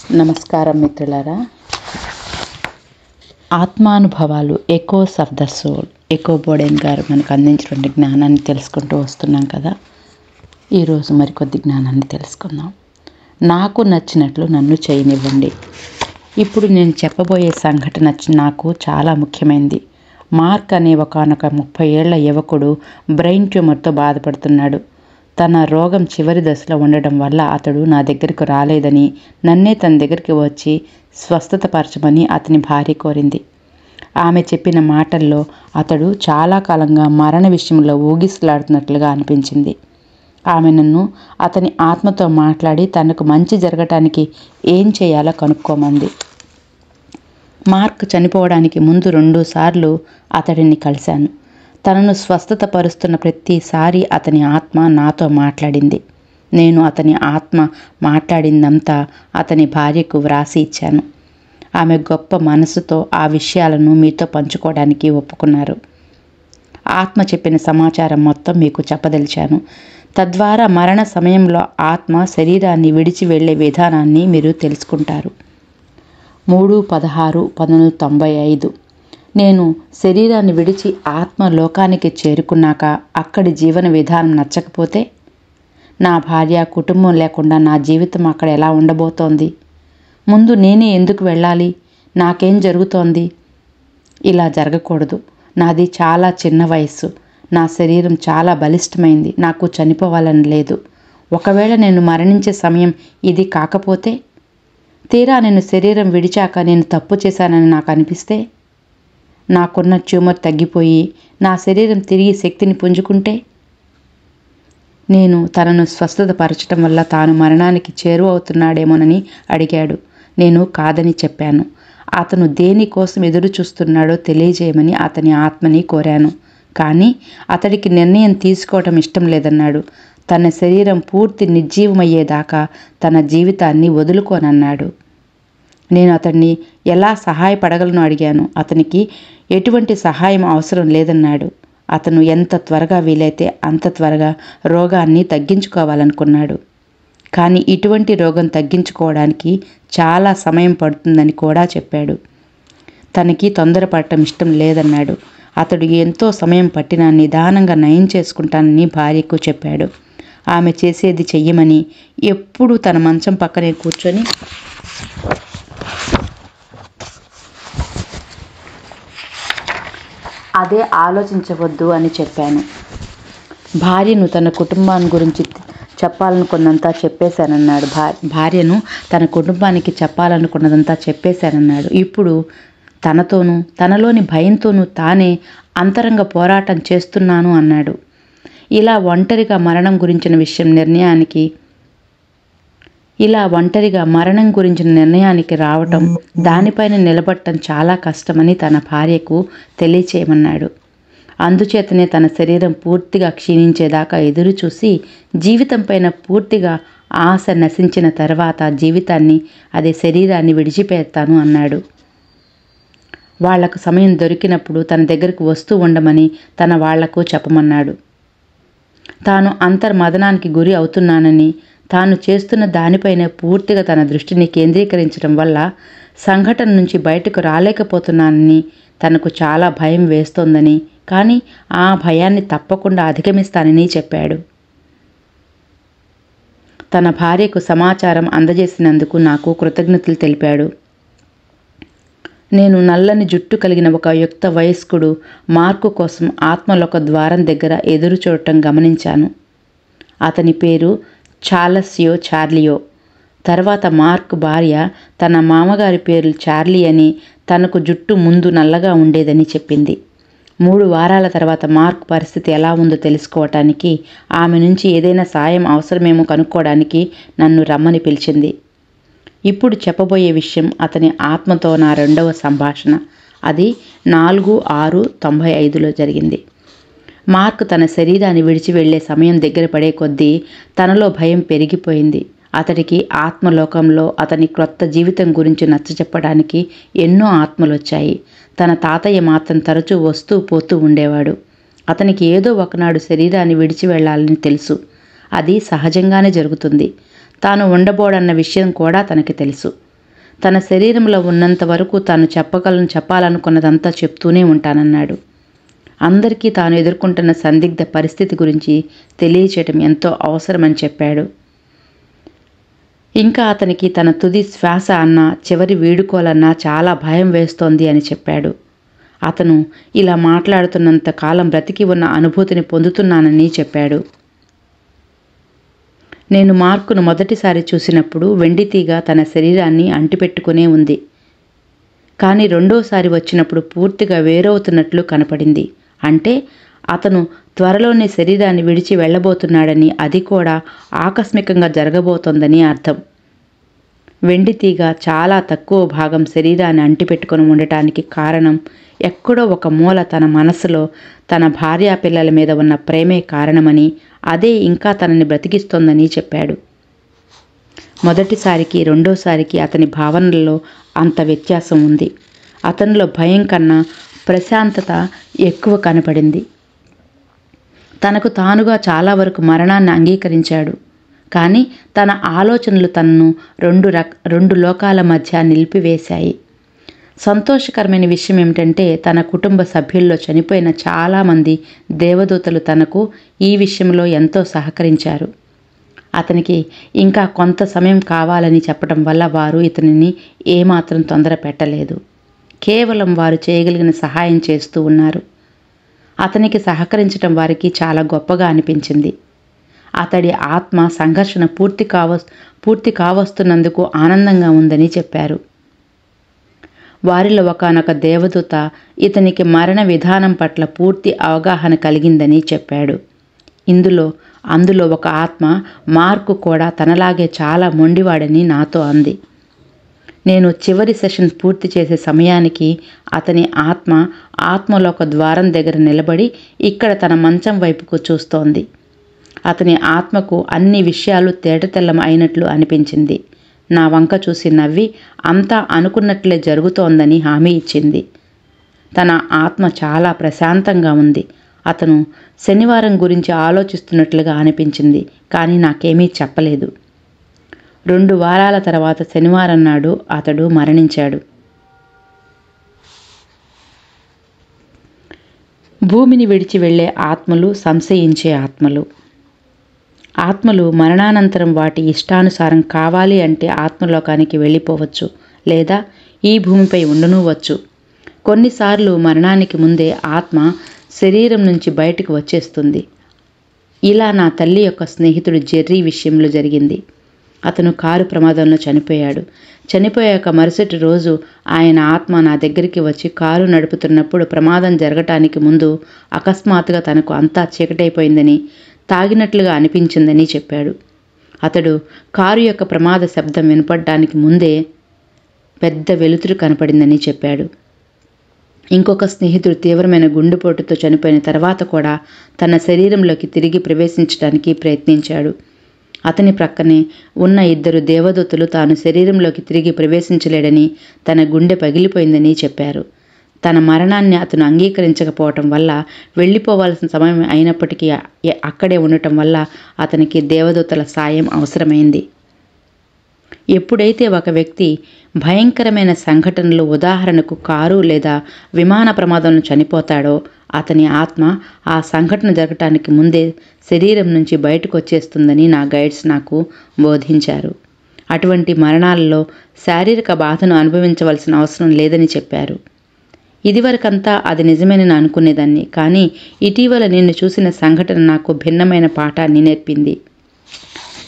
నమస్కారం మిత్రులారా. ఆత్మానుభవాలు echoes of the soul, Echo Bodine గారు మనకు అందించినటువంటి జ్ఞానాన్ని తెలుసుకుంటూ వస్తున్నాం కదా. ఈరోజు మరికొద్ది జ్ఞానాన్ని తెలుసుకుందాం. నాకు నచ్చినట్లు నన్ను చేయనివ్వండి. ఇప్పుడు నేను చెప్పబోయే సంఘటన నాకు చాలా ముఖ్యమైనది. మార్క్ అనే ఒకానొక 30 ఏళ్ల యువకుడు బ్రెయిన్ ట్యూమర్తో బాధపడుతున్నాడు. తన రోగం చివరి దశలో ఉండడం వల్ల అతడు నా దగ్గరకు రాలేదని, నన్నే తన దగ్గరికి వచ్చి స్వస్థతపరచమని అతని భార్య కోరింది. ఆమె చెప్పిన మాటల్లో అతడు చాలా కాలంగా మరణ విషయంలో ఊగిసలాడుతున్నట్లుగా అనిపించింది. ఆమె నన్ను అతని ఆత్మతో మాట్లాడి తనకు మంచి జరగటానికి ఏం చేయాలో కనుక్కోమంది. మార్క్ చనిపోవడానికి ముందు 2 సార్లు అతడిని కలిశాను. తనను స్వస్థత పరుస్తున్న ప్రతిసారి అతని ఆత్మ నాతో మాట్లాడింది. నేను అతని ఆత్మ మాట్లాడిందంతా అతని భార్యకు వ్రాసి ఇచ్చాను. ఆమె గొప్ప మనసుతో ఆ విషయాలను మీతో పంచుకోవడానికి ఒప్పుకున్నారు. ఆత్మ చెప్పిన సమాచారం మొత్తం మీకు చెప్పదలిచాను. తద్వారా మరణ సమయంలో ఆత్మ శరీరాన్ని విడిచి వెళ్ళే విధానాన్ని మీరు తెలుసుకుంటారు. 3/16/1995. నేను శరీరాన్ని విడిచి ఆత్మ లోకానికి చేరుకున్నాక అక్కడి జీవన విధానం నచ్చకపోతే, నా భార్య, కుటుంబం లేకుండా నా జీవితం అక్కడ ఎలా ఉండబోతోంది? ముందు నేనే ఎందుకు వెళ్ళాలి? నాకేం జరుగుతోంది? ఇలా జరగకూడదు. నాది చాలా చిన్న వయస్సు. నా శరీరం చాలా బలిష్టమైంది. నాకు చనిపోవాలని లేదు. ఒకవేళ నేను మరణించే సమయం ఇది కాకపోతే, తీరా నేను శరీరం విడిచాక నేను తప్పు చేశానని నాకు అనిపిస్తే, నాకున్న ట్యూమర్ తగ్గిపోయి నా శరీరం తిరిగి శక్తిని పుంజుకుంటే, నేను తనను స్వస్థతపరచడం వల్ల తాను మరణానికి చేరువవుతున్నాడేమోనని అడిగాడు. నేను కాదని చెప్పాను. అతను దేనికోసం ఎదురు చూస్తున్నాడో తెలియజేయమని అతని ఆత్మని కోరాను. కానీ అతడికి నిర్ణయం తీసుకోవటం ఇష్టం లేదన్నాడు. తన శరీరం పూర్తి నిర్జీవమయ్యేదాకా తన జీవితాన్ని వదులుకోనన్నాడు. నేను అతన్ని ఎలా సహాయపడగలను అడిగాను. అతనికి ఎటువంటి సహాయం అవసరం లేదన్నాడు. అతను ఎంత త్వరగా వీలైతే అంత త్వరగా రోగాన్ని తగ్గించుకోవాలనుకున్నాడు. కానీ ఇటువంటి రోగం తగ్గించుకోవడానికి చాలా సమయం పడుతుందని కూడా చెప్పాడు. తనకి తొందరపడటం ఇష్టం లేదన్నాడు. అతడు ఎంతో సమయం పట్టినా నిదానంగా నయం చేసుకుంటానని భార్యకు చెప్పాడు. ఆమె చేసేది చెయ్యమని, ఎప్పుడూ తన మంచం పక్కనే కూర్చొని అదే ఆలోచించవద్దు అని చెప్పాను. భార్యను తన కుటుంబాన్ని గురించి చెప్పాలనుకున్నంతా చెప్పేశానన్నాడు. భార్యను తన కుటుంబానికి చెప్పాలనుకున్నదంతా చెప్పేశానన్నాడు. ఇప్పుడు తనతోనూ తనలోని భయంతోనూ తానే అంతరంగ పోరాటం చేస్తున్నాను అన్నాడు. ఇలా ఒంటరిగా మరణం గురించిన నిర్ణయానికి రావటం, దానిపైన నిలబడటం చాలా కష్టమని తన భార్యకు తెలియచేయమన్నాడు. అందుచేతనే తన శరీరం పూర్తిగా క్షీణించేదాకా ఎదురుచూసి, జీవితం పైన పూర్తిగా ఆశ నశించిన తర్వాత జీవితాన్ని, అదే శరీరాన్ని విడిచిపెడతాను అన్నాడు. వాళ్లకు సమయం దొరికినప్పుడు తన దగ్గరకు వస్తూ ఉండమని తన వాళ్లకు చెప్పమన్నాడు. తాను అంతర్మదనానికి గురి అవుతున్నానని, తాను చేస్తున్న దానిపైన పూర్తిగా తన దృష్టిని కేంద్రీకరించడం వల్ల సంఘటన నుంచి బయటకు రాలేకపోతున్నానని, తనకు చాలా భయం వేస్తోందని, కానీ ఆ భయాన్ని తప్పకుండా అధిగమిస్తానని చెప్పాడు. తన భార్యకు సమాచారం అందజేసినందుకు నాకు కృతజ్ఞతలు తెలిపాడు. నేను నల్లని జుట్టు కలిగిన ఒక యుక్త వయస్కుడు మార్కు కోసం ఆత్మలోక ద్వారం దగ్గర ఎదురు చూడటం గమనించాను. అతని పేరు చార్లియో. తర్వాత మార్క్ భార్య తన మామగారి పేరు చార్లీ అని, తనకు జుట్టు ముందు నల్లగా ఉండేదని చెప్పింది. 3 వారాల తర్వాత మార్క్ పరిస్థితి ఎలా ఉందో తెలుసుకోవటానికి, ఆమె నుంచి ఏదైనా సాయం అవసరమేమో కనుక్కోవడానికి నన్ను రమ్మని పిలిచింది. ఇప్పుడు చెప్పబోయే విషయం అతని ఆత్మతో నా 2వ సంభాషణ. అది 4/6/95లో జరిగింది. మార్క్ తన శరీరాన్ని విడిచి వెళ్లే సమయం దగ్గర పడే కొద్దీ తనలో భయం పెరిగిపోయింది. అతడికి ఆత్మలోకంలో అతని క్రొత్త జీవితం గురించి నచ్చచెప్పడానికి ఎన్నో ఆత్మలొచ్చాయి. తన తాతయ్య మాత్రం తరచూ వస్తూ పోతూ ఉండేవాడు. అతనికి ఏదో ఒకనాడు శరీరాన్ని విడిచి వెళ్లాలని తెలుసు. అది సహజంగానే జరుగుతుంది. తాను ఉండబోడన్న విషయం కూడా తనకి తెలుసు. తన శరీరంలో ఉన్నంత వరకు తాను చెప్పాలనుకున్నదంతా చెప్తూనే ఉంటానన్నాడు. అందరికీ తాను ఎదుర్కొంటున్న సందిగ్ధ పరిస్థితి గురించి తెలియచేయటం ఎంతో అవసరమని చెప్పాడు. ఇంకా అతనికి తన తుది శ్వాస అన్నా చివరి వీడుకోలన్నా చాలా భయం వేస్తోంది అని చెప్పాడు. అతను ఇలా మాట్లాడుతున్నంత కాలం బ్రతికి ఉన్న అనుభూతిని పొందుతున్నానని చెప్పాడు. నేను మార్కును మొదటిసారి చూసినప్పుడు వెండితీగ తన శరీరాన్ని అంటిపెట్టుకునే ఉంది. కానీ రెండోసారి వచ్చినప్పుడు పూర్తిగా వేరవుతున్నట్లు కనపడింది. అంటే అతను త్వరలోనే శరీరాన్ని విడిచి వెళ్ళబోతున్నాడని, అది కూడా ఆకస్మికంగా జరగబోతోందని అర్థం. వెండితీగ చాలా తక్కువ భాగం శరీరాన్ని అంటిపెట్టుకుని ఉండటానికి కారణం ఎక్కడో ఒక మూల తన మనసులో తన భార్యా పిల్లల మీద ఉన్న ప్రేమే కారణమని, అదే ఇంకా తనని బ్రతికిస్తోందని చెప్పాడు. మొదటిసారికి రెండోసారికి అతని భావనల్లో అంత వ్యత్యాసం ఉంది. అతనిలో భయం కన్నా ప్రశాంతత ఎక్కువ కనపడింది. తనకు తానుగా చాలా వరకు మరణాన్ని అంగీకరించాడు. కానీ తన ఆలోచనలు తనను రెండు లోకాల మధ్య నిలిపివేశాయి. సంతోషకరమైన విషయం ఏమిటంటే తన కుటుంబ సభ్యుల్లో చనిపోయిన చాలామంది దేవదూతలు తనకు ఈ విషయంలో ఎంతో సహకరించారు. అతనికి ఇంకా కొంత సమయం కావాలని చెప్పడం వల్ల వారు ఇతనిని ఏమాత్రం తొందర పెట్టలేదు. కేవలం వారు చేయగలిగిన సహాయం చేస్తూ ఉన్నారు. అతనికి సహకరించడం వారికి చాలా గొప్పగా అనిపించింది. అతడి ఆత్మ సంఘర్షణ పూర్తి కావస్తున్నందుకు ఆనందంగా ఉందని చెప్పారు. వారిలో ఒకానొక దేవదూత ఇతనికి మరణ విధానం పట్ల పూర్తి అవగాహన కలిగిందని చెప్పాడు. అందులో ఒక ఆత్మ మార్కు కూడా తనలాగే చాలా మొండివాడని నాతో అంది. నేను చివరి సెషన్ పూర్తి చేసే సమయానికి అతని ఆత్మలోక ద్వారం దగ్గర నిలబడి ఇక్కడ తన మంచం వైపుకు చూస్తోంది. అతని ఆత్మకు అన్ని విషయాలు తేటతెల్లం అయినట్లు అనిపించింది. నా వంక చూసి నవ్వి అంతా అనుకున్నట్లే జరుగుతోందని హామీ ఇచ్చింది. తన ఆత్మ చాలా ప్రశాంతంగా ఉంది. అతను శనివారం గురించి ఆలోచిస్తున్నట్లుగా అనిపించింది. కానీ నాకేమీ చెప్పలేదు. 2 వారాల తర్వాత శనివారం నాడు అతడు మరణించాడు. భూమిని విడిచి వెళ్లే ఆత్మలు, సంశయించే ఆత్మలు మరణానంతరం వాటి ఇష్టానుసారం కావాలి అంటే ఆత్మలోకానికి వెళ్ళిపోవచ్చు, లేదా ఈ భూమిపై ఉండనూవచ్చు. కొన్నిసార్లు మరణానికి ముందే ఆత్మ శరీరం నుంచి బయటకు వచ్చేస్తుంది. ఇలా నా తల్లి యొక్క స్నేహితుడు జెర్రీ విషయంలో జరిగింది. అతను కారు ప్రమాదంలో చనిపోయాడు. చనిపోయాక మరుసటి రోజు ఆయన ఆత్మ నా దగ్గరికి వచ్చి కారు నడుపుతున్నప్పుడు ప్రమాదం జరగటానికి ముందు అకస్మాత్తుగా తనకు అంతా చీకటైపోయిందని, తాగినట్లుగా అనిపించిందని చెప్పాడు. అతడు కారు యొక్క ప్రమాద శబ్దం వినపడడానికి ముందే పెద్ద వెలుతురు కనపడిందని చెప్పాడు. ఇంకొక స్నేహితుడు తీవ్రమైన గుండెపోటుతో చనిపోయిన తర్వాత కూడా తన శరీరంలోకి తిరిగి ప్రవేశించడానికి ప్రయత్నించాడు. అతని ప్రక్కనే ఉన్న 2 దేవదూతలు తాను శరీరంలోకి తిరిగి ప్రవేశించలేడని, తన గుండె పగిలిపోయిందని చెప్పారు. తన మరణాన్ని అతను అంగీకరించకపోవటం వల్ల, వెళ్ళిపోవాల్సిన సమయం అయినప్పటికీ అక్కడే ఉండటం వల్ల అతనికి దేవదూతల సాయం అవసరమైంది. ఎప్పుడైతే ఒక వ్యక్తి భయంకరమైన సంఘటనలు, ఉదాహరణకు కారు లేదా విమాన ప్రమాదంలో చనిపోతాడో, అతని ఆత్మ ఆ సంఘటన జరగటానికి ముందే శరీరం నుంచి బయటకు వచ్చేస్తుందని నా గైడ్స్ నాకు బోధించారు. అటువంటి మరణాలలో శారీరక బాధను అనుభవించవలసిన అవసరం లేదని చెప్పారు. ఇదివరకంతా అది నిజమేనని అనుకునేదాన్ని. కానీ ఇటీవల నిన్ను చూసిన సంఘటన నాకు భిన్నమైన పాఠాన్ని నేర్పింది.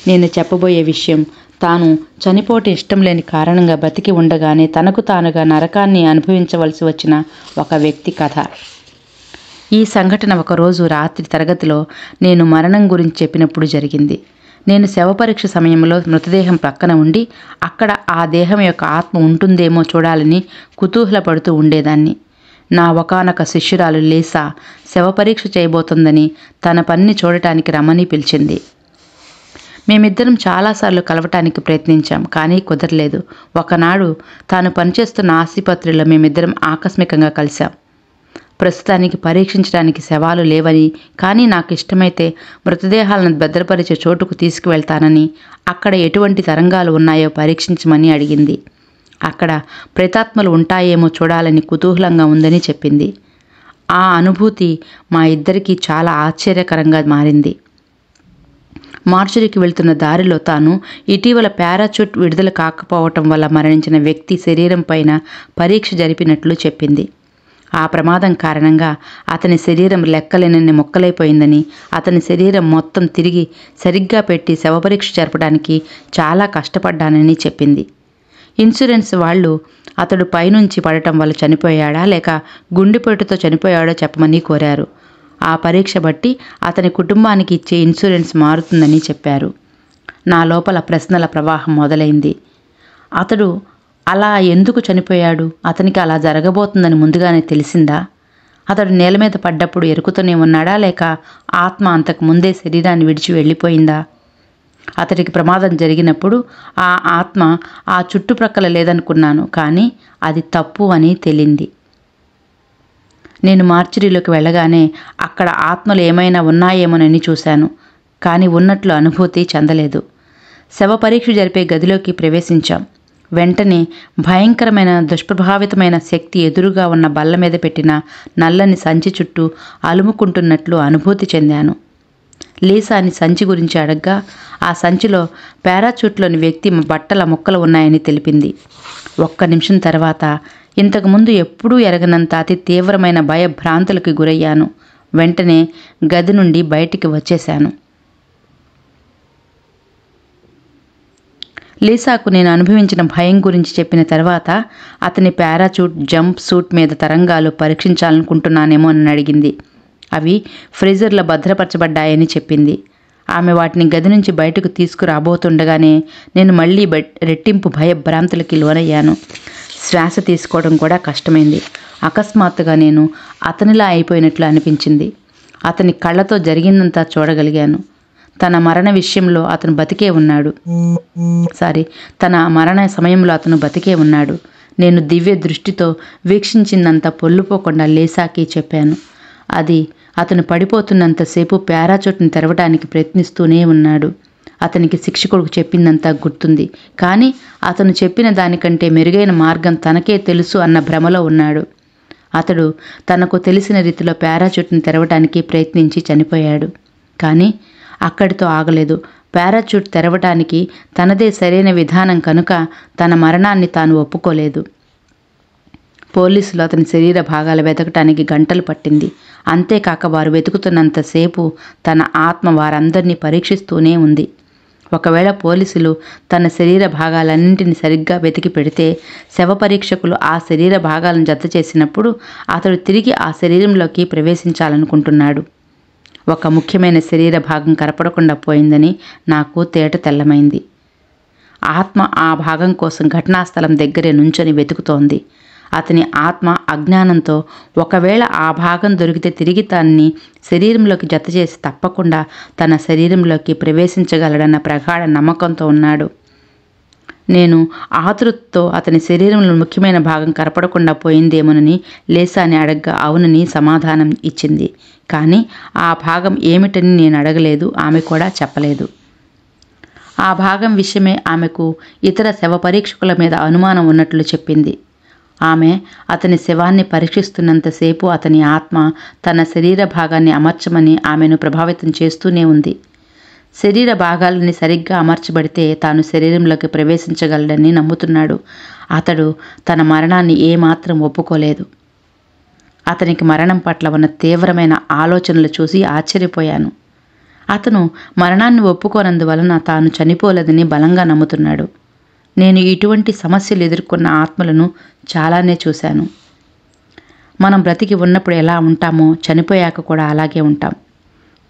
నేను చెప్పబోయే విషయం తాను చనిపోవటం ఇష్టం లేని కారణంగా బతికి ఉండగానే తనకు తానుగా నరకాన్ని అనుభవించవలసి వచ్చిన ఒక వ్యక్తి కథ. ఈ సంఘటన ఒకరోజు రాత్రి తరగతిలో నేను మరణం గురించి చెప్పినప్పుడు జరిగింది. నేను శవపరీక్ష సమయంలో మృతదేహం ప్రక్కన ఉండి అక్కడ ఆ దేహం యొక్క ఆత్మ ఉంటుందేమో చూడాలని కుతూహలపడుతూ ఉండేదాన్ని. నా ఒకానొక శిష్యురాలు లేసా శవపరీక్ష చేయబోతోందని తన పనిని చూడటానికి రమ్మని పిలిచింది. మేమిద్దరం చాలాసార్లు కలవటానికి ప్రయత్నించాం, కానీ కుదరలేదు. ఒకనాడు తాను పనిచేస్తున్న ఆసుపత్రిలో మేమిద్దరం ఆకస్మికంగా కలిశాం. ప్రస్తుతానికి పరీక్షించడానికి శవాలు లేవని, కానీ నాకు ఇష్టమైతే మృతదేహాలను భద్రపరిచే చోటుకు తీసుకువెళ్తానని, అక్కడ ఎటువంటి తరంగాలు ఉన్నాయో పరీక్షించమని అడిగింది. అక్కడ ప్రేతాత్మలు ఉంటాయేమో చూడాలని కుతూహలంగా ఉందని చెప్పింది. ఆ అనుభూతి మా ఇద్దరికీ చాలా ఆశ్చర్యకరంగా మారింది. మార్చురీకి వెళ్తున్న దారిలో తాను ఇటీవల పారాచూట్ విడుదల కాకపోవటం వల్ల మరణించిన వ్యక్తి శరీరం పైన పరీక్ష జరిపినట్లు చెప్పింది. ఆ ప్రమాదం కారణంగా అతని శరీరం లెక్కలేనన్ని మొక్కలైపోయిందని, అతని శరీరం మొత్తం తిరిగి సరిగ్గా పెట్టి శవపరీక్ష జరపడానికి చాలా కష్టపడ్డానని చెప్పింది. ఇన్సూరెన్స్ వాళ్ళు అతడు పైనుంచి పడటం వల్ల చనిపోయాడా లేక గుండెపోటుతో చనిపోయాడో చెప్పమని కోరారు. ఆ పరీక్ష బట్టి అతని కుటుంబానికి ఇచ్చే ఇన్సూరెన్స్ మారుతుందని చెప్పారు. నా లోపల ప్రశ్నల ప్రవాహం మొదలైంది. అతడు అలా ఎందుకు చనిపోయాడు? అతనికి అలా జరగబోతుందని ముందుగానే తెలిసిందా? అతడు నేల మీద పడ్డప్పుడు ఎరుకుతూనే ఉన్నాడా లేక ఆత్మ అంతకు ముందే శరీరాన్ని విడిచి వెళ్ళిపోయిందా? అతడికి ప్రమాదం జరిగినప్పుడు ఆ ఆత్మ ఆ చుట్టుప్రక్కల లేదనుకున్నాను, కానీ అది తప్పు అని తేలింది. నేను మార్చురీలోకి వెళ్ళగానే అక్కడ ఆత్మలు ఏమైనా ఉన్నాయేమోనని చూశాను, కానీ ఉన్నట్లు అనుభూతి చెందలేదు. శవ పరీక్ష జరిపే గదిలోకి ప్రవేశించాం. వెంటనే భయంకరమైన దుష్ప్రభావితమైన శక్తి ఎదురుగా ఉన్న బల్ల మీద పెట్టిన నల్లని సంచి చుట్టూ అలుముకుంటున్నట్లు అనుభూతి చెందాను. లీసాని సంచి గురించి అడగ్గా ఆ సంచిలో పారాచూట్లోని వ్యక్తి బట్టల ముక్కలు ఉన్నాయని తెలిపింది. ఒక్క నిమిషం తర్వాత ఇంతకుముందు ఎప్పుడూ ఎరగనంత అతి తీవ్రమైన భయభ్రాంతులకు గురయ్యాను. వెంటనే గది నుండి బయటికి వచ్చేశాను. లీసాకు నేను అనుభవించిన భయం గురించి చెప్పిన తర్వాత అతని పారాచూట్ జంప్ సూట్ మీద తరంగాలు పరీక్షించాలనుకుంటున్నానేమో అని అడిగింది. అవి ఫ్రీజర్లో భద్రపరచబడ్డాయని చెప్పింది. ఆమె వాటిని గది నుంచి బయటకు తీసుకురాబోతుండగానే నేను మళ్ళీ రెట్టింపు భయభ్రాంతులకి లోనయ్యాను. శ్వాస తీసుకోవడం కూడా కష్టమైంది. అకస్మాత్తుగా నేను అతనిలా అయిపోయినట్లు అనిపించింది. అతని కళ్ళతో జరిగిందంతా చూడగలిగాను. తన మరణ విషయంలో అతను బతికే ఉన్నాడు. తన మరణ సమయంలో అతను బతికే ఉన్నాడు. నేను దివ్య దృష్టితో వీక్షించిందంత పొల్లుపోకుండా లేసాకి చెప్పాను. అతను పడిపోతున్నంతసేపు పారాచూట్ని తెరవడానికి ప్రయత్నిస్తూనే ఉన్నాడు. అతనికి శిక్షకుడికి చెప్పిందంతా గుర్తుంది, కానీ అతను చెప్పిన దానికంటే మెరుగైన మార్గం తనకే తెలుసు అన్న భ్రమలో ఉన్నాడు. అతడు తనకు తెలిసిన రీతిలో పారాచూట్ని తెరవడానికి ప్రయత్నించి చనిపోయాడు. కానీ అక్కడితో ఆగలేదు. పారాచూట్ తెరవటానికి తనదే సరైన విధానం కనుక తన మరణాన్ని తాను ఒప్పుకోలేదు. పోలీసులు అతని శరీర భాగాలు వెతకటానికి గంటలు పట్టింది. అంతేకాక వారు వెతుకుతున్నంతసేపు తన ఆత్మ వారందరినీ పరీక్షిస్తూనే ఉంది. ఒకవేళ పోలీసులు తన శరీర భాగాలన్నింటినీ సరిగ్గా వెతికి పెడితే శవ పరీక్షకులు ఆ శరీర భాగాలను జత చేసినప్పుడు అతడు తిరిగి ఆ శరీరంలోకి ప్రవేశించాలనుకుంటున్నాడు. ఒక ముఖ్యమైన శరీర భాగం కనపడకుండా పోయిందని నాకు తేట తెల్లమైంది. ఆత్మ ఆ భాగం కోసం ఘటనాస్థలం దగ్గరే నుంచొని వెతుకుతోంది. అతని ఆత్మ అజ్ఞానంతో ఒకవేళ ఆ భాగం దొరికితే తిరిగి దాన్ని శరీరంలోకి జతచేసి తప్పకుండా తన శరీరంలోకి ప్రవేశించగలడన్న ప్రగాఢ నమ్మకంతో ఉన్నాడు. నేను ఆతృతతో అతని శరీరంలో ముఖ్యమైన భాగం కనపడకుండా పోయిందేమోనని లేసాని అడగ్గా అవునని సమాధానం ఇచ్చింది. కానీ ఆ భాగం ఏమిటని నేను అడగలేదు, ఆమె కూడా చెప్పలేదు. ఆ భాగం విషయమే ఆమెకు ఇతర శవ పరీక్షకుల మీద అనుమానం ఉన్నట్లు చెప్పింది. ఆమె అతని శవాన్ని పరీక్షిస్తున్నంతసేపు అతని ఆత్మ తన శరీర భాగాన్ని అమర్చమని ఆమెను ప్రభావితం చేస్తూనే ఉంది. శరీర భాగాలని సరిగ్గా అమర్చబడితే తాను శరీరంలోకి ప్రవేశించగలడని నమ్ముతున్నాడు. అతడు తన మరణాన్ని ఏమాత్రం ఒప్పుకోలేదు. అతనికి మరణం పట్ల ఉన్న తీవ్రమైన ఆలోచనలు చూసి ఆశ్చర్యపోయాను. అతను మరణాన్ని ఒప్పుకోనందువలన తాను చనిపోలేదని బలంగా నమ్ముతున్నాడు. నేను ఇటువంటి సమస్యలు ఎదుర్కొన్న ఆత్మలను చాలానే చూశాను. మనం బ్రతికి ఉన్నప్పుడు ఎలా ఉంటామో చనిపోయాక కూడా అలాగే ఉంటాం.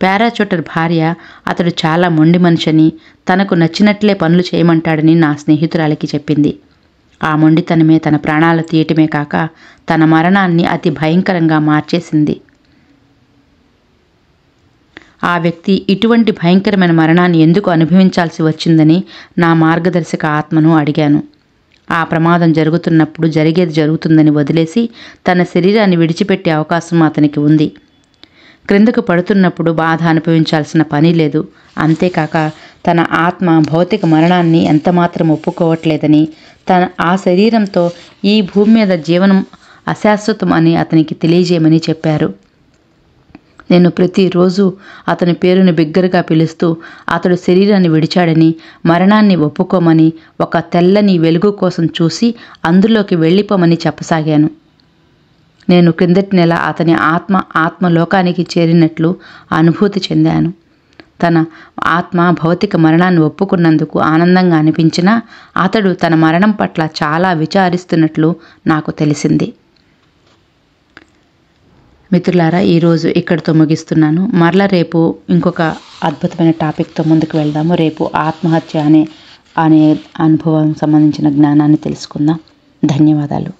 పారాచూటర్ భార్య అతడు చాలా మొండి మనిషని, తనకు నచ్చినట్లే పనులు చేయమంటాడని నా స్నేహితురాలికి చెప్పింది. ఆ మొండితనమే తన ప్రాణాలు తీయటమే కాక తన మరణాన్ని అతి భయంకరంగా మార్చేసింది. ఆ వ్యక్తి ఇటువంటి భయంకరమైన మరణాన్ని ఎందుకు అనుభవించాల్సి వచ్చిందని నా మార్గదర్శక ఆత్మను అడిగాను. ఆ ప్రమాదం జరుగుతున్నప్పుడు జరిగేది జరుగుతుందని వదిలేసి తన శరీరాన్ని విడిచిపెట్టే అవకాశం అతనికి ఉంది. క్రిందకు పడుతున్నప్పుడు బాధ అనుభవించాల్సిన పని లేదు. అంతేకాక తన ఆత్మ భౌతిక మరణాన్ని ఎంతమాత్రం ఒప్పుకోవట్లేదని, ఆ శరీరంతో ఈ భూమి మీద జీవనం అశాశ్వతం అని అతనికి తెలియజేయమని చెప్పారు. నేను ప్రతిరోజు అతని పేరుని బిగ్గరగా పిలుస్తూ అతడు శరీరాన్ని విడిచాడని, మరణాన్ని ఒప్పుకోమని, ఒక తెల్లని వెలుగు కోసం చూసి అందులోకి వెళ్ళిపోమని చెప్పసాగాను. నేను క్రిందటి నెల అతని ఆత్మలోకానికి చేరినట్లు అనుభూతి చెందాను. తన ఆత్మ భౌతిక మరణాన్ని ఒప్పుకున్నందుకు ఆనందంగా అనిపించినా అతడు తన మరణం పట్ల చాలా విచారిస్తున్నట్లు నాకు తెలిసింది. మిత్రులారా, ఈరోజు ఇక్కడితో ముగిస్తున్నాను. మరలా రేపు ఇంకొక అద్భుతమైన టాపిక్తో ముందుకు వెళ్దాము. రేపు ఆత్మహత్య అనే అనుభవం సంబంధించిన జ్ఞానాన్ని తెలుసుకుందాం. ధన్యవాదాలు.